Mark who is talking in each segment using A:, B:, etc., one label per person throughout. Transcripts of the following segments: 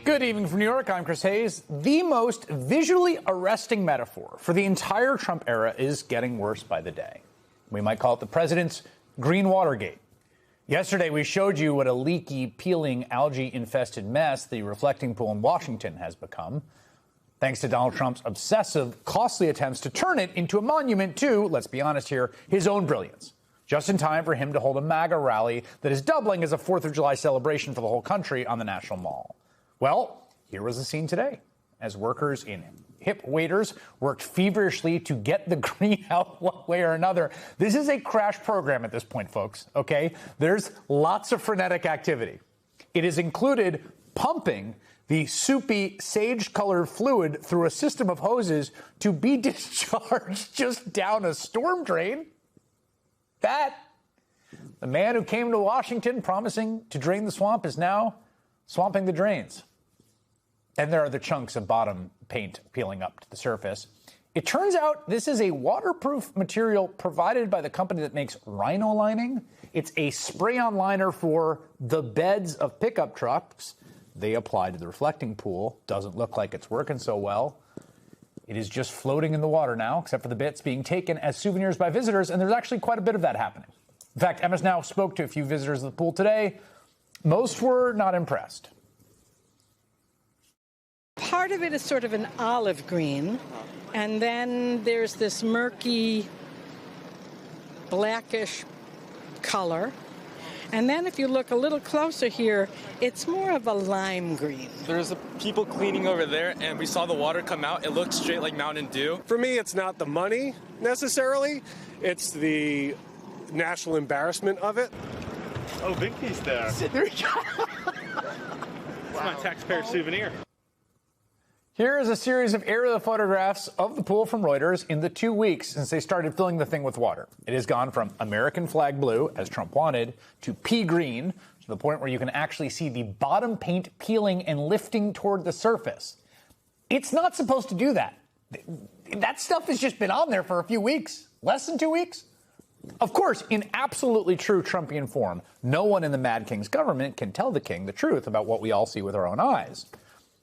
A: Good evening from New York. I'm Chris Hayes. The most visually arresting metaphor for the entire Trump era is getting worse by the day. We might call it the president's green Watergate. Yesterday, we showed you what a leaky, peeling, algae-infested mess the reflecting pool in Washington has become, thanks to Donald Trump's obsessive, costly attempts to turn it into a monument to, let's be honest here, his own brilliance. Just in time for him to hold a MAGA rally that is doubling as a 4th of July celebration for the whole country on the National Mall. Well, here was the scene today, as workers in hip waders worked feverishly to get the green out one way or another. This is a crash program at this point, folks, okay? There's lots of frenetic activity. It has included pumping the soupy, sage-colored fluid through a system of hoses to be discharged just down a storm drain. The man who came to Washington promising to drain the swamp is now swamping the drains. And there are the chunks of bottom paint peeling up to the surface. It turns out this is a waterproof material provided by the company that makes Rhino lining. It's a spray-on liner for the beds of pickup trucks. They apply to the reflecting pool. Doesn't look like it's working so well. It is just floating in the water now, except for the bits being taken as souvenirs by visitors, and there's actually quite a bit of that happening. In fact, Emma's now spoke to a few visitors of the pool today. Most were not impressed.
B: Part of it is sort of an olive green, and then there's this murky, blackish color. And then if you look a little closer here, it's more of a lime green.
C: There's people cleaning over there, and we saw the water come out. It looked straight like Mountain Dew.
D: For me, it's not the money, necessarily. It's the national embarrassment of it.
E: Oh, big piece there.
F: There you go.
E: It's my taxpayer souvenir.
A: Here is a series of aerial photographs of the pool from Reuters in the 2 weeks since they started filling the thing with water. It has gone from American flag blue, as Trump wanted, to pea green, to the point where you can actually see the bottom paint peeling and lifting toward the surface. It's not supposed to do that. That stuff has just been on there for a few weeks, less than 2 weeks. Of course, in absolutely true Trumpian form, no one in the Mad King's government can tell the king the truth about what we all see with our own eyes.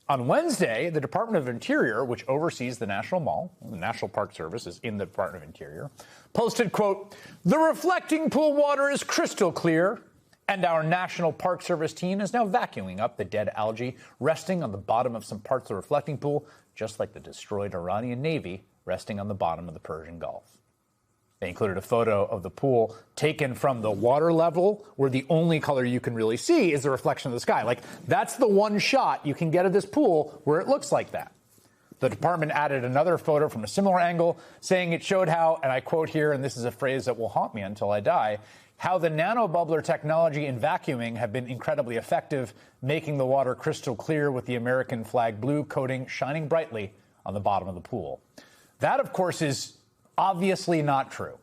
A: On Wednesday, the Department of Interior, which oversees the National Mall, the National Park Service is in the Department of Interior, posted, quote, "The reflecting pool water is crystal clear, and our National Park Service team is now vacuuming up the dead algae resting on the bottom of some parts of the reflecting pool, just like the destroyed Iranian Navy resting on the bottom of the Persian Gulf." They included a photo of the pool taken from the water level, where the only color you can really see is the reflection of the sky. Like, that's the one shot you can get of this pool where it looks like that. The department added another photo from a similar angle, saying it showed how, and I quote here, and this is a phrase that will haunt me until I die, how the nanobubbler technology in vacuuming have been incredibly effective, making the water crystal clear with the American flag blue coating shining brightly on the bottom of the pool. That, of course, is obviously not true.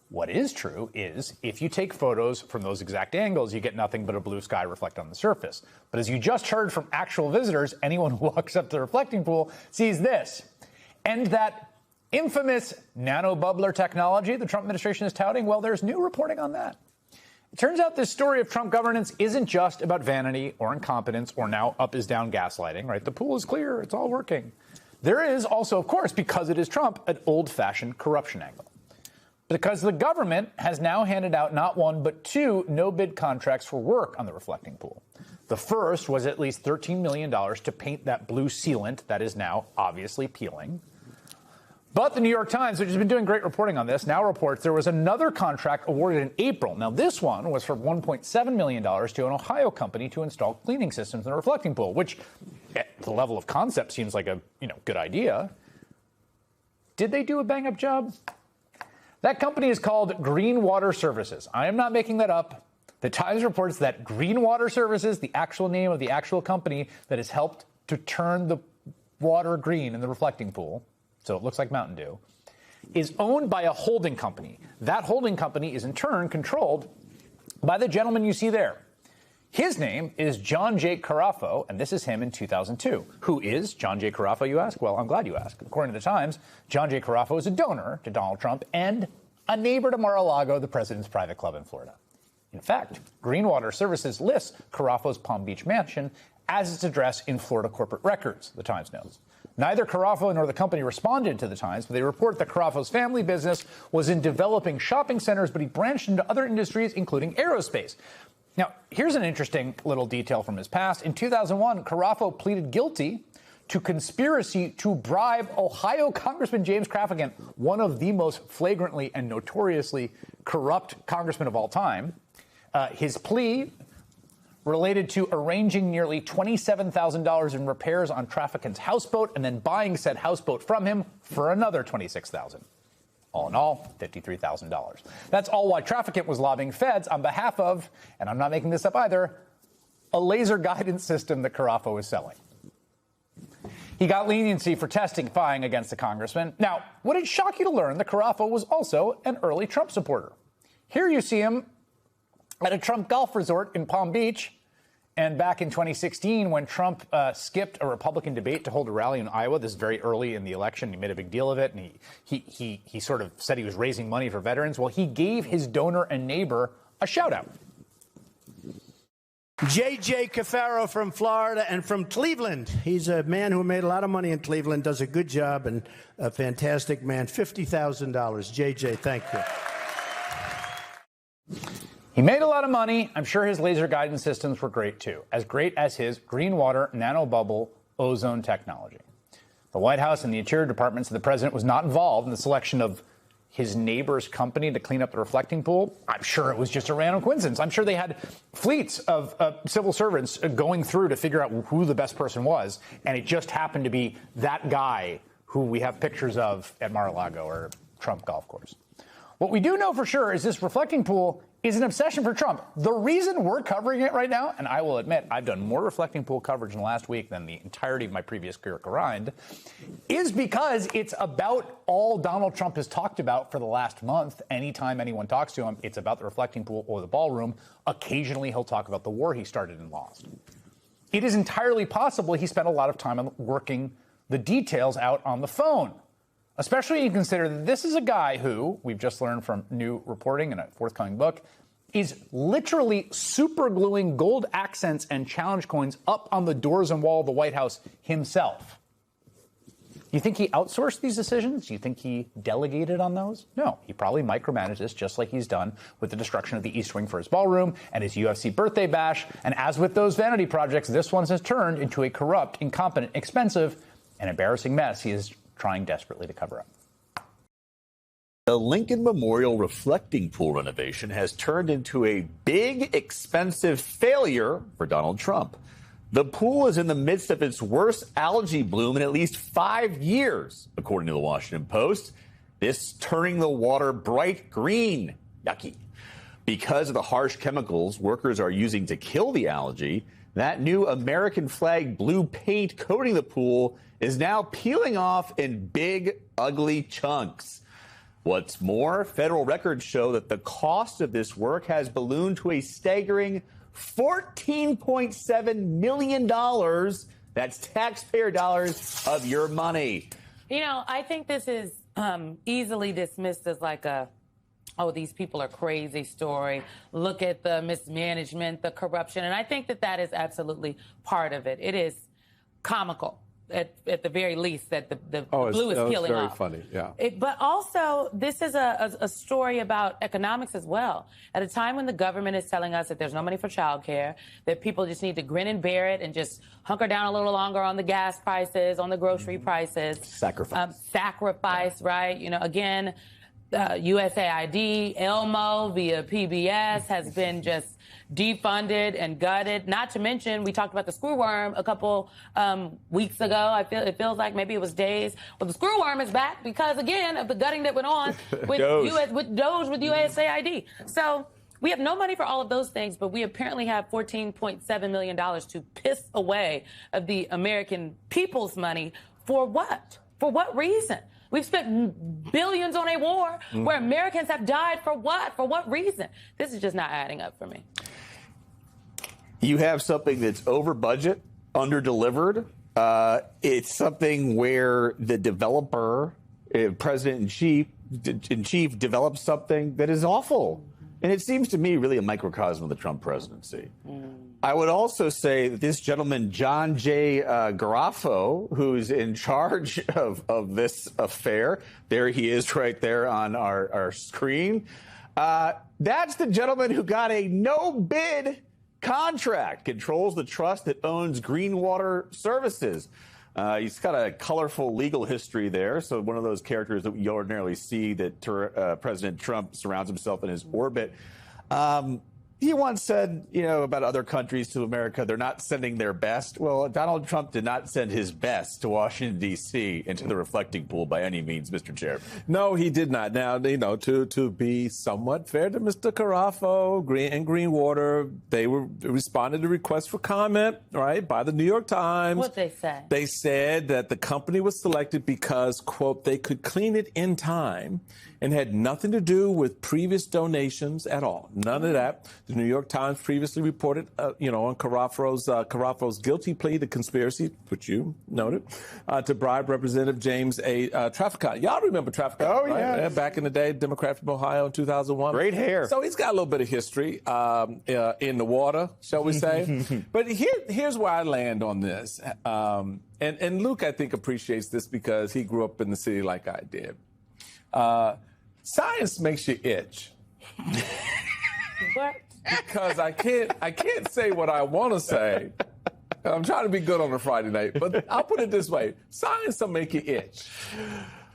A: What is true is if you take photos from those exact angles, you get nothing but a blue sky reflect on the surface. But as you just heard from actual visitors, anyone who walks up to the reflecting pool sees this. And that infamous nanobubbler technology the Trump administration is touting, well, there's new reporting on that. It turns out this story of Trump governance isn't just about vanity or incompetence or now up is down gaslighting, right? The pool is clear. It's all working. There is also, of course, because it is Trump, an old-fashioned corruption angle. Because the government has now handed out not one, but two no-bid contracts for work on the reflecting pool. The first was at least $13 million to paint that blue sealant that is now obviously peeling. But the New York Times, which has been doing great reporting on this, now reports there was another contract awarded in April. Now, this one was for $1.7 million to an Ohio company to install cleaning systems in the reflecting pool, which at the level of concept seems like a good idea. Did they do a bang-up job? That company is called Green Water Services. I am not making that up. The Times reports that Green Water Services, the actual name of the actual company that has helped to turn the water green in the reflecting pool, so it looks like Mountain Dew, is owned by a holding company. That holding company is in turn controlled by the gentleman you see there. His name is John J. Carafo, and this is him in 2002. Who is John J. Carafo, you ask? Well, I'm glad you asked. According to the Times, John J. Carafo is a donor to Donald Trump and a neighbor to Mar-a-Lago, the president's private club in Florida. In fact, Green Water Services lists Carafo's Palm Beach mansion as its address in Florida corporate records, the Times notes. Neither Carafa nor the company responded to the Times, but they report that Carafa's family business was in developing shopping centers, but he branched into other industries, including aerospace. Now, here's an interesting little detail from his past. In 2001, Carafa pleaded guilty to conspiracy to bribe Ohio Congressman James Crafigan, one of the most flagrantly and notoriously corrupt congressmen of all time. His plea related to arranging nearly $27,000 in repairs on Crafigan's houseboat and then buying said houseboat from him for another $26,000. All in all, $53,000. That's all why Crafigan was lobbying feds on behalf of, and I'm not making this up either, a laser guidance system that Carafa was selling. He got leniency for testifying against the congressman. Now, would it shock you to learn that Carafa was also an early Trump supporter? Here you see him at a Trump golf resort in Palm Beach. And back in 2016, when Trump skipped a Republican debate to hold a rally in Iowa, this is very early in the election, he made a big deal of it, and he sort of said he was raising money for veterans. Well, he gave his donor and neighbor a shout-out.
F: J.J. Cafaro from Florida and from Cleveland. He's a man who made a lot of money in Cleveland, does a good job, and a fantastic man. $50,000. J.J., thank you.
A: He made a lot of money. I'm sure his laser guidance systems were great, too, as great as his green water nanobubble ozone technology. The White House and the Interior Department said the president was not involved in the selection of his neighbor's company to clean up the reflecting pool. I'm sure it was just a random coincidence. I'm sure they had fleets of civil servants going through to figure out who the best person was, and it just happened to be that guy who we have pictures of at Mar-a-Lago or Trump Golf Course. What we do know for sure is this reflecting pool is an obsession for Trump. The reason we're covering it right now, and I will admit I've done more reflecting pool coverage in the last week than the entirety of my previous career combined, is because it's about all Donald Trump has talked about for the last month. Anytime anyone talks to him, it's about the reflecting pool or the ballroom. Occasionally he'll talk about the war he started and lost. It is entirely possible he spent a lot of time on working the details out on the phone. Especially when you consider that this is a guy who, we've just learned from new reporting in a forthcoming book, is literally supergluing gold accents and challenge coins up on the doors and wall of the White House himself. You think he outsourced these decisions? Do you think he delegated on those? No, he probably micromanaged this just like he's done with the destruction of the East Wing for his ballroom and his UFC birthday bash. And as with those vanity projects, this one has turned into a corrupt, incompetent, expensive, and embarrassing mess he is trying desperately to cover up.
G: The Lincoln Memorial reflecting pool renovation has turned into a big, expensive failure for Donald Trump. The pool is in the midst of its worst algae bloom in at least 5 years, according to the Washington Post. This turning the water bright green. Yucky. Because of the harsh chemicals workers are using to kill the algae, that new American flag blue paint coating the pool is now peeling off in big, ugly chunks. What's more, federal records show that the cost of this work has ballooned to a staggering $14.7 million. That's taxpayer dollars of your money.
H: You know, I think this is easily dismissed as like a, oh, these people are crazy story. Look at the mismanagement, the corruption. And I think that that is absolutely part of it. It is comical. At the very least, that the blue is peeling off.
I: It's very funny, yeah.
H: But also, this is a story about economics as well. At a time when the government is telling us that there's no money for childcare, that people just need to grin and bear it and just hunker down a little longer on the gas prices, on the grocery prices. Sacrifice, right? You know, again, USAID, Elmo via PBS has been just defunded and gutted. Not to mention, we talked about the screwworm a couple weeks ago. It feels like maybe it was days. Well, the screwworm is back because, again, of the gutting that went on with DOGE, with USAID. So we have no money for all of those things, but we apparently have $14.7 million to piss away of the American people's money. For what? For what reason? We've spent billions on a war where Americans have died for what? For what reason? This is just not adding up for me.
G: You have something that's over budget, under delivered. It's something where the developer, president in chief, develops something that is awful. And it seems to me really a microcosm of the Trump presidency. I would also say that this gentleman, John J. Garofalo, who's in charge of this affair, there he is right there on our screen. That's the gentleman who got a no-bid contract, controls the trust that owns Greenwater Services. He's got a colorful legal history there. So one of those characters that you ordinarily see that President Trump surrounds himself in his orbit. He once said, about other countries to America, they're not sending their best. Well, Donald Trump did not send his best to Washington, D.C. into the reflecting pool by any means, Mr. Chair.
I: No, he did not. Now, to be somewhat fair to Mr. Garofalo and Greenwater, they responded to requests for comment, right, by the New York Times.
H: What'd they say?
I: They said that the company was selected because, quote, they could clean it in time and had nothing to do with previous donations at all. None of that. The New York Times previously reported, on Garofalo's guilty plea to conspiracy, which you noted, to bribe Representative James A. Traficant. Y'all remember Traficant?
G: Oh,
I: right?
G: yeah.
I: Back in the day, Democrat from Ohio in 2001.
G: Great hair.
I: So he's got a little bit of history in the water, shall we say. But here's where I land on this. And Luke, I think, appreciates this because he grew up in the city like I did. Science makes you itch.
H: What?
I: Because I can't say what I want to say. I'm trying to be good on a Friday night, but I'll put it this way. Science will make you itch.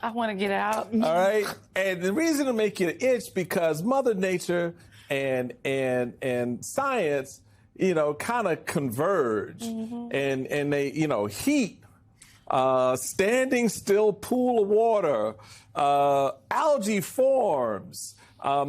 H: I want to get out.
I: All right? And the reason to make you itch because Mother Nature and science, kind of converge. And they, heat, standing still pool of water, algae forms.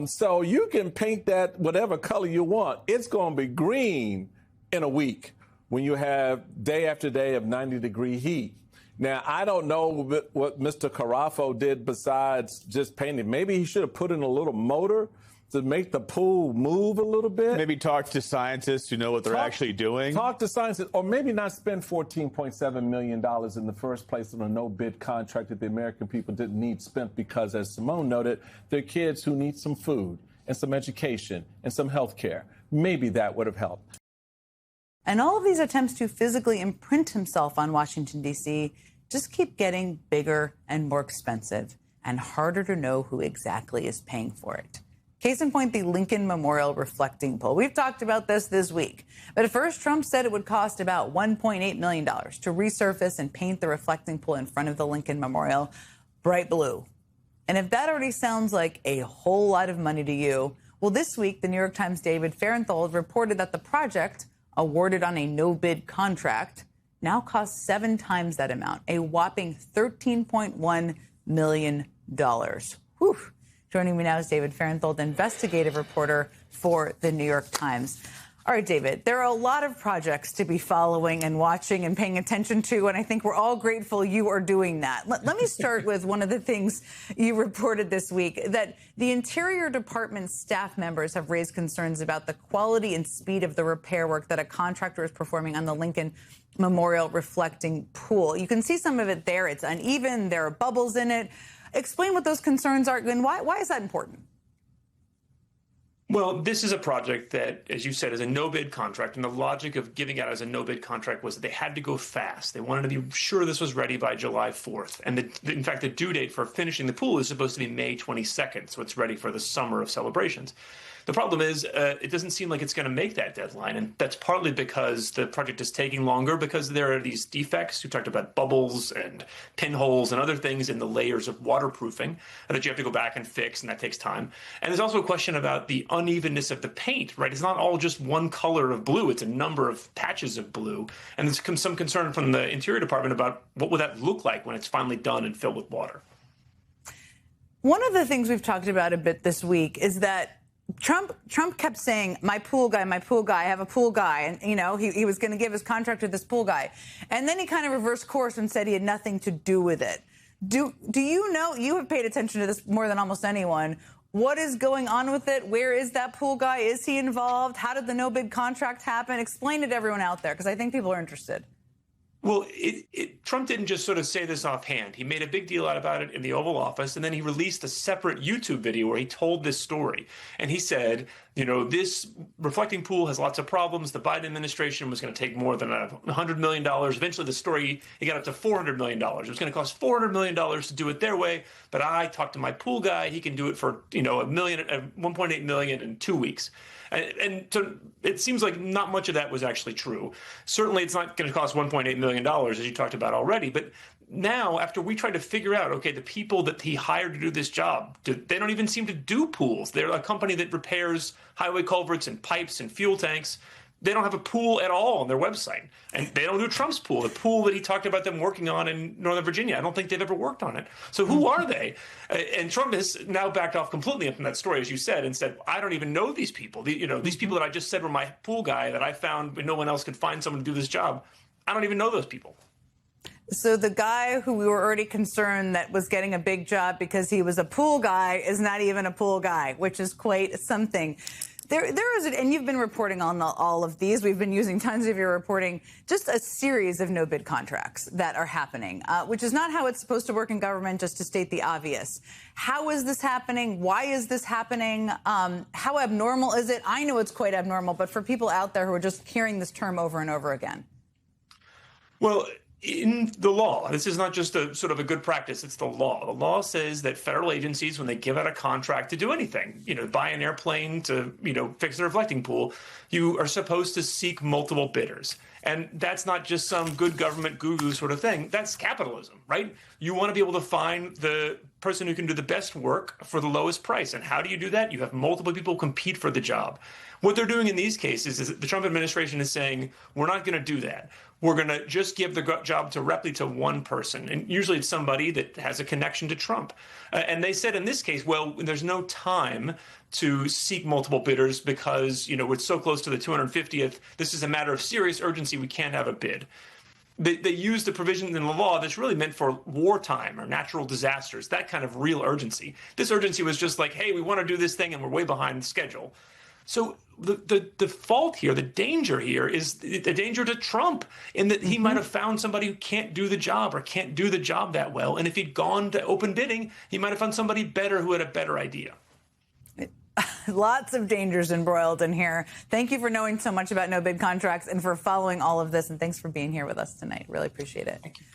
I: So you can paint that whatever color you want. It's going to be green in a week when you have day after day of 90-degree heat. Now, I don't know what Mr. Garofalo did besides just painting. Maybe he should have put in a little motor to make the pool move a little bit.
G: Maybe talk to scientists who know what they're actually doing.
I: Talk to scientists, or maybe not spend $14.7 million in the first place on a no-bid contract that the American people didn't need spent because, as Simone noted, there are kids who need some food and some education and some health care. Maybe that would have helped.
J: And all of these attempts to physically imprint himself on Washington, D.C. just keep getting bigger and more expensive and harder to know who exactly is paying for it. Case in point, the Lincoln Memorial reflecting pool. We've talked about this week. But at first, Trump said it would cost about $1.8 million to resurface and paint the reflecting pool in front of the Lincoln Memorial bright blue. And if that already sounds like a whole lot of money to you, well, this week, the New York Times' David Fahrenthold reported that the project, awarded on a no-bid contract, now costs 7 times that amount, a whopping $13.1 million. Whew. Joining me now is David Fahrenthold, investigative reporter for the New York Times. All right, David, there are a lot of projects to be following and watching and paying attention to, and I think we're all grateful you are doing that. Let me start with one of the things you reported this week, that the Interior Department staff members have raised concerns about the quality and speed of the repair work that a contractor is performing on the Lincoln Memorial reflecting pool. You can see some of it there. It's uneven. There are bubbles in it. Explain what those concerns are, and why is that important?
K: Well, this is a project that, as you said, is a no-bid contract, and the logic of giving out as a no-bid contract was that they had to go fast. They wanted to be sure this was ready by July 4th. And in fact, the due date for finishing the pool is supposed to be May 22nd, so it's ready for the summer of celebrations. The problem is it doesn't seem like it's going to make that deadline, and that's partly because the project is taking longer because there are these defects. You talked about bubbles and pinholes and other things in the layers of waterproofing that you have to go back and fix, and that takes time. And there's also a question about the unevenness of the paint, right? It's not all just one color of blue. It's a number of patches of blue. And there's some concern from the Interior Department about what would that look like when it's finally done and filled with water.
J: One of the things we've talked about a bit this week is that Trump kept saying, my pool guy, I have a pool guy. And, he was going to give his contract to this pool guy. And then he kind of reversed course and said he had nothing to do with it. Do you know, you have paid attention to this more than almost anyone, what is going on with it? Where is that pool guy? Is he involved? How did the no-bid contract happen? Explain it to everyone out there, because I think people are interested.
K: Well, Trump didn't just sort of say this offhand. He made a big deal out about it in the Oval Office, and then he released a separate YouTube video where he told this story. And he said, you know, this reflecting pool has lots of problems. The Biden administration was going to take more than $100 million. Eventually, the story, it got up to $400 million. It was going to cost $400 million to do it their way. But I talked to my pool guy. He can do it for, you know, $1.8 million in 2 weeks. And so it seems like not much of that was actually true. Certainly, it's not going to cost $1.8 million, as you talked about already. But now, after we tried to figure out, okay, the people that he hired to do this job, they don't even seem to do pools. They're a company that repairs highway culverts and pipes and fuel tanks. They don't have a pool at all on their website. And they don't do Trump's pool, the pool that he talked about them working on in Northern Virginia. I don't think they've ever worked on it. So who are they? And Trump has now backed off completely from that story, as you said, and said, I don't even know these people. These people that I just said were my pool guy that I found when no one else could find someone to do this job. I don't even know those people.
J: So the guy who we were already concerned that was getting a big job because he was a pool guy is not even a pool guy, which is quite something. There is, and you've been reporting on all of these. We've been using tons of your reporting, just a series of no-bid contracts that are happening, which is not how it's supposed to work in government, just to state the obvious. How is this happening? Why is this happening? How abnormal is it? I know it's quite abnormal, but for people out there who are just hearing this term over and over again.
K: Well, in the law, this is not just a sort of a good practice, it's the law. The law says that federal agencies, when they give out a contract to do anything, buy an airplane to, fix a reflecting pool, you are supposed to seek multiple bidders. And that's not just some good government guru sort of thing. That's capitalism, right? You want to be able to find the person who can do the best work for the lowest price. And how do you do that? You have multiple people compete for the job. What they're doing in these cases is the Trump administration is saying, we're not going to do that. We're going to just give the job directly to one person. And usually it's somebody that has a connection to Trump. And they said in this case, well, there's no time to seek multiple bidders because, we're so close to the 250th. This is a matter of serious urgency. We can't have a bid. They use the provision in the law that's really meant for wartime or natural disasters, that kind of real urgency. This urgency was just like, hey, we want to do this thing and we're way behind schedule. So the fault here, the danger here is the danger to Trump in that he might have found somebody who can't do the job or can't do the job that well. And if he'd gone to open bidding, he might have found somebody better who had a better idea.
J: Lots of dangers embroiled in here. Thank you for knowing so much about no bid contracts and for following all of this. And thanks for being here with us tonight. Really appreciate it.
K: Thank you.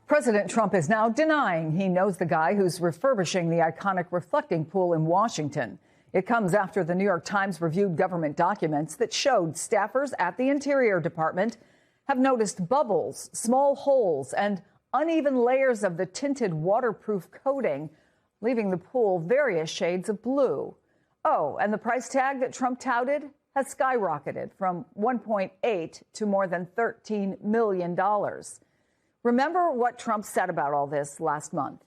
L: President Trump is now denying he knows the guy who's refurbishing the iconic reflecting pool in Washington. It comes after the New York Times reviewed government documents that showed staffers at the Interior Department have noticed bubbles, small holes, and uneven layers of the tinted waterproof coating, leaving the pool various shades of blue. Oh, and the price tag that Trump touted has skyrocketed from $1.8 to more than $13 million. Remember what Trump said about all this last month.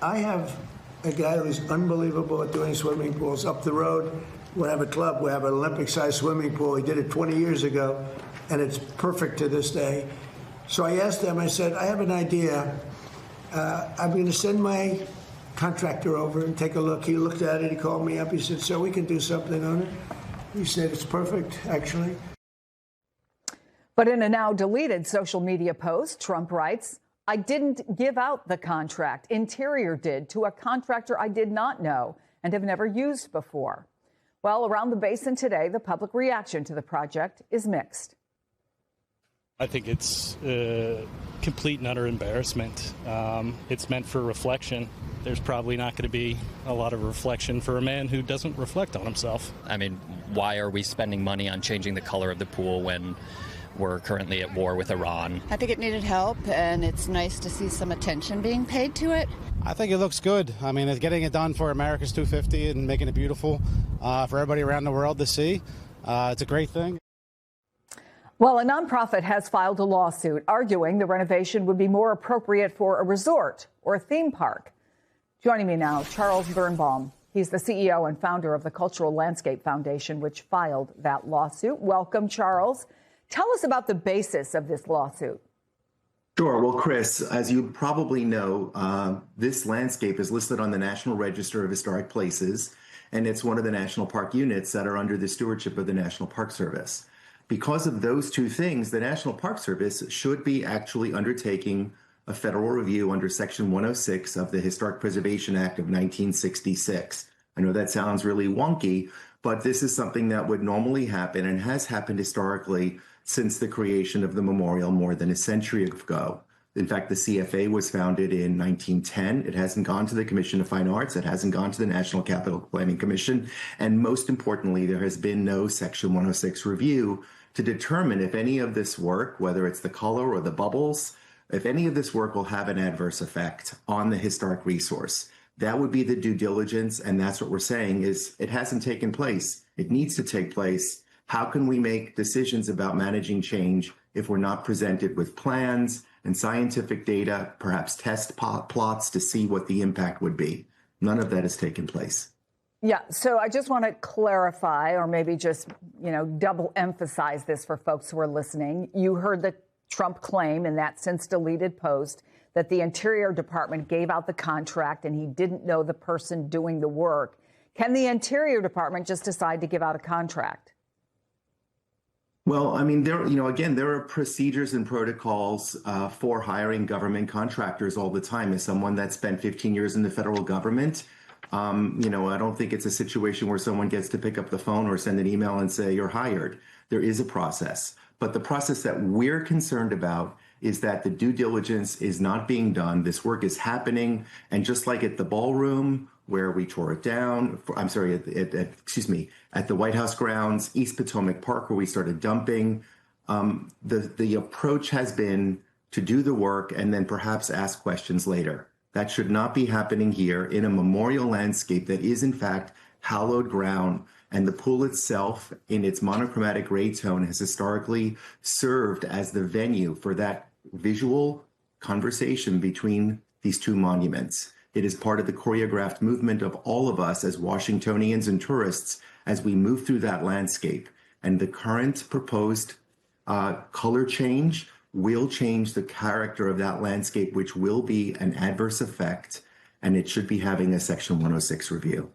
M: I have a guy who's unbelievable at doing swimming pools. Up the road, we have a club. We have an Olympic-sized swimming pool. He did it 20 years ago, and it's perfect to this day. So I asked him, I said, I have an idea. I'm going to send my contractor over and take a look. He looked at it. He called me up. He said, so we can do something on it. He said, it's perfect, actually.
L: But in a now deleted social media post, Trump writes, I didn't give out the contract. Interior did to a contractor I did not know and have never used before. Well, around the basin today, the public reaction to the project is mixed.
N: I think it's complete and utter embarrassment. It's meant for reflection. There's probably not going to be a lot of reflection for a man who doesn't reflect on himself.
O: I mean, why are we spending money on changing the color of the pool when we're currently at war with Iran?
P: I think it needed help, and it's nice to see some attention being paid to it.
Q: I think it looks good. I mean, it's getting it done for America's 250 and making it beautiful for everybody around the world to see. It's a great thing.
L: Well, a nonprofit has filed a lawsuit arguing the renovation would be more appropriate for a resort or a theme park. Joining me now, Charles Birnbaum. He's the CEO and founder of the Cultural Landscape Foundation, which filed that lawsuit. Welcome, Charles. Tell us about the basis of this lawsuit.
R: Sure. Well, Chris, as you probably know, this landscape is listed on the National Register of Historic Places, and it's one of the national park units that are under the stewardship of the National Park Service. Because of those two things, the National Park Service should be actually undertaking a federal review under Section 106 of the Historic Preservation Act of 1966. I know that sounds really wonky, but this is something that would normally happen and has happened historically since the creation of the memorial more than a century ago. In fact, the CFA was founded in 1910. It hasn't gone to the Commission of Fine Arts. It hasn't gone to the National Capital Planning Commission. And most importantly, there has been no Section 106 review to determine if any of this work, whether it's the color or the bubbles, if any of this work will have an adverse effect on the historic resource. That would be the due diligence, and that's what we're saying is it hasn't taken place. It needs to take place. How can we make decisions about managing change if we're not presented with plans and scientific data, perhaps test plots to see what the impact would be? None of that has taken place.
L: Yeah, so I just want to clarify, or maybe just, double emphasize this for folks who are listening. You heard the Trump claim in that since deleted post that the Interior Department gave out the contract and he didn't know the person doing the work. Can the Interior Department just decide to give out a contract?
R: Well, I mean, there are procedures and protocols for hiring government contractors all the time. As someone that spent 15 years in the federal government, I don't think it's a situation where someone gets to pick up the phone or send an email and say, you're hired. There is a process. But the process that we're concerned about is that the due diligence is not being done. This work is happening. And just like at the ballroom where we tore it down, at the White House grounds, East Potomac Park, where we started dumping, the approach has been to do the work and then perhaps ask questions later. That should not be happening here in a memorial landscape that is, in fact, hallowed ground. And the pool itself, in its monochromatic gray tone, has historically served as the venue for that visual conversation between these two monuments. It is part of the choreographed movement of all of us as Washingtonians and tourists as we move through that landscape. And the current proposed color change will change the character of that landscape, which will be an adverse effect, and it should be having a Section 106 review.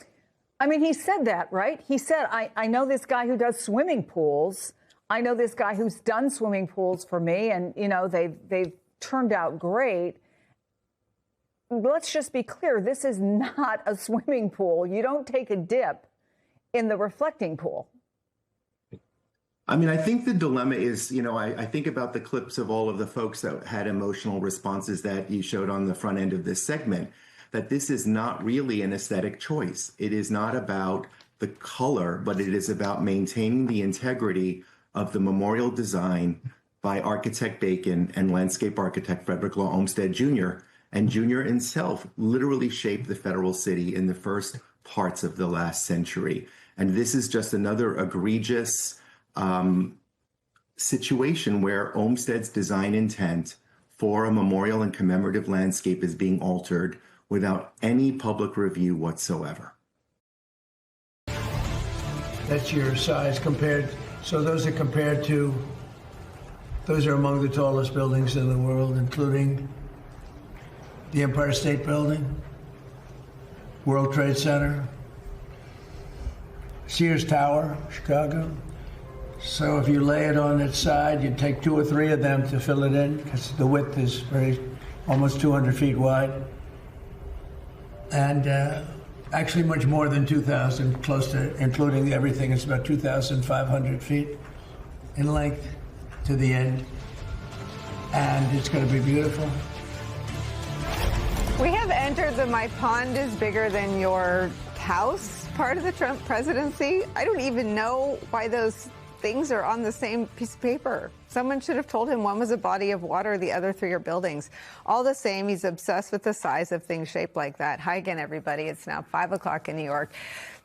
L: I mean, he said that, right? He said, I know this guy who does swimming pools. I know this guy who's done swimming pools for me, and, they've turned out great. Let's just be clear. This is not a swimming pool. You don't take a dip in the reflecting pool.
R: I mean, I think the dilemma is, I think about the clips of all of the folks that had emotional responses that you showed on the front end of this segment, that this is not really an aesthetic choice. It is not about the color, but it is about maintaining the integrity of the memorial design by architect Bacon and landscape architect Frederick Law Olmsted Jr. And Jr. himself literally shaped the federal city in the first parts of the last century. And this is just another egregious situation where Olmsted's design intent for a memorial and commemorative landscape is being altered without any public review whatsoever.
M: That's your size compared. So those are compared to, those are among the tallest buildings in the world, including the Empire State Building, World Trade Center, Sears Tower, Chicago. So if you lay it on its side, you'd take 2 or 3 of them to fill it in, because the width is almost 200 feet wide. And actually much more than 2,000, close to, including everything, it's about 2,500 feet in length to the end. And it's going to be beautiful.
S: We have entered the "my pond is bigger than your house" part of the Trump presidency. I don't even know why those things are on the same piece of paper. Someone should have told him one was a body of water, the other 3 are buildings. All the same, he's obsessed with the size of things shaped like that. Hi again, everybody. It's now 5 o'clock in New York.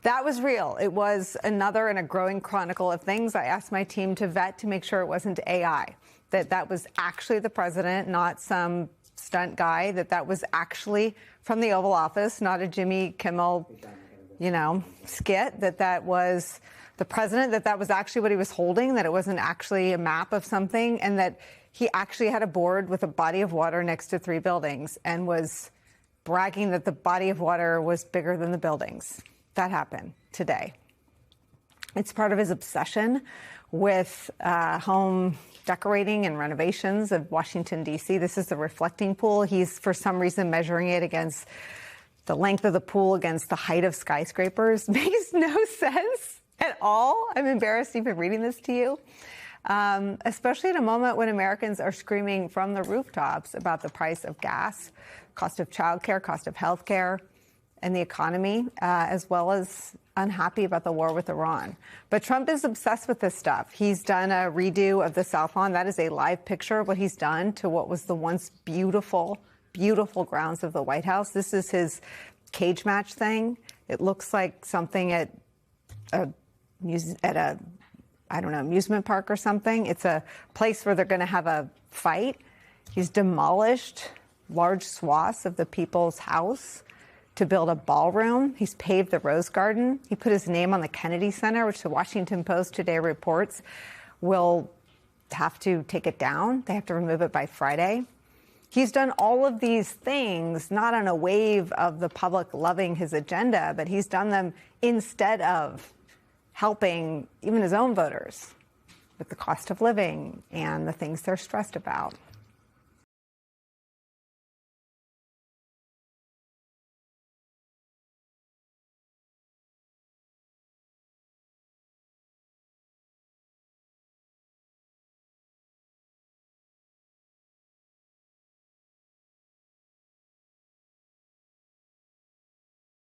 S: That was real. It was another in a growing chronicle of things I asked my team to vet to make sure it wasn't AI, that was actually the president, not some stunt guy, that was actually from the Oval Office, not a Jimmy Kimmel, skit, that was the president, that was actually what he was holding, that it wasn't actually a map of something, and that he actually had a board with a body of water next to 3 buildings and was bragging that the body of water was bigger than the buildings. That happened today. It's part of his obsession with home decorating and renovations of Washington, D.C. This is the reflecting pool. He's, for some reason, measuring it against the length of the pool against the height of skyscrapers. Makes no sense at all. I'm embarrassed even reading this to you, especially at a moment when Americans are screaming from the rooftops about the price of gas, cost of childcare, cost of health care, and the economy, as well as unhappy about the war with Iran. But Trump is obsessed with this stuff. He's done a redo of the South Lawn. That is a live picture of what he's done to what was the once beautiful, beautiful grounds of the White House. This is his cage match thing. It looks like something at a amusement park or something. It's a place where they're going to have a fight. He's demolished large swaths of the people's house to build a ballroom. He's paved the Rose Garden. He put his name on the Kennedy Center, which the Washington Post today reports will have to take it down. They have to remove it by Friday. He's done all of these things, not on a wave of the public loving his agenda, but he's done them instead of helping even his own voters with the cost of living and the things they're stressed about.